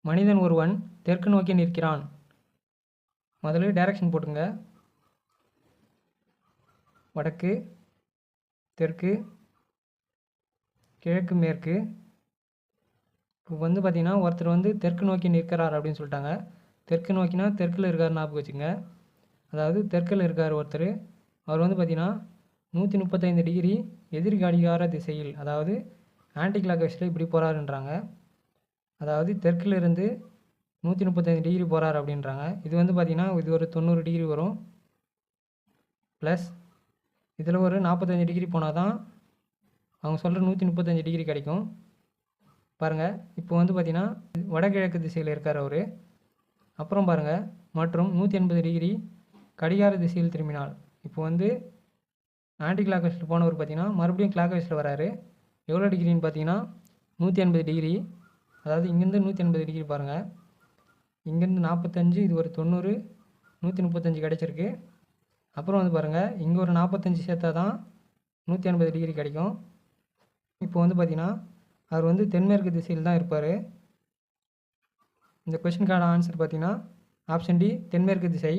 மனிதன் ஒருவன் தெற்கு நோக்கி நிற்கிறான். முதல்ல டைரக்ஷன் போட்டுங்க. வடக்கு, தெற்கு, கிழக்கு, மேற்கு. இப்போ வந்து பார்த்திங்கன்னா ஒருத்தர் வந்து தெற்கு நோக்கி நிற்கிறார் அப்படின்னு சொல்லிட்டாங்க. தெற்கு நோக்கினா தெற்கில் இருக்கார் ஞாபகம் வச்சுங்க. அதாவது தெற்கில் இருக்கார் ஒருத்தர். அவர் வந்து பார்த்திங்கன்னா 135 டிகிரி எதிர் கடிகார திசையில், அதாவது ஆன்டி கிளாக் வைஸில் இப்படி போகிறாருன்றாங்க. அதாவது தெற்கில் இருந்து 135 டிகிரி போகிறார் அப்படின்றாங்க. இது வந்து பார்த்திங்கன்னா இது ஒரு 90 டிகிரி வரும். ப்ளஸ் இதில் ஒரு 45 டிகிரி போனால் தான் அவங்க சொல்கிற 135 டிகிரி கிடைக்கும். பாருங்கள், இப்போ வந்து பார்த்திங்கன்னா வடகிழக்கு திசையில் இருக்கார் அவர். அப்புறம் பாருங்கள், மற்றும் 180 டிகிரி கடிகார திசையில் திரும்பினாள். இப்போ வந்து ஆன்டி கிளாக் வைஸில் போனவர் பார்த்திங்கன்னா மறுபடியும் கிளாக் வைஸில் வராரு. எவ்வளோ டிகிரின்னு பார்த்தீங்கன்னா 180 டிகிரி. அதாவது இங்கேருந்து 180 டிகிரி பாருங்கள். இங்கேருந்து 45, இது ஒரு 90, 135 கிடச்சிருக்கு. அப்புறம் வந்து பாருங்கள், இங்கே ஒரு 45 சேர்த்தா தான் 180 டிகிரி கிடைக்கும். இப்போ வந்து பார்த்திங்கன்னா அவர் வந்து தென்மேற்கு திசையில் தான் இருப்பார். இந்த கொஷினுக்கான ஆன்சர் பார்த்திங்கன்னா ஆப்ஷன் டி, தென்மேற்கு திசை.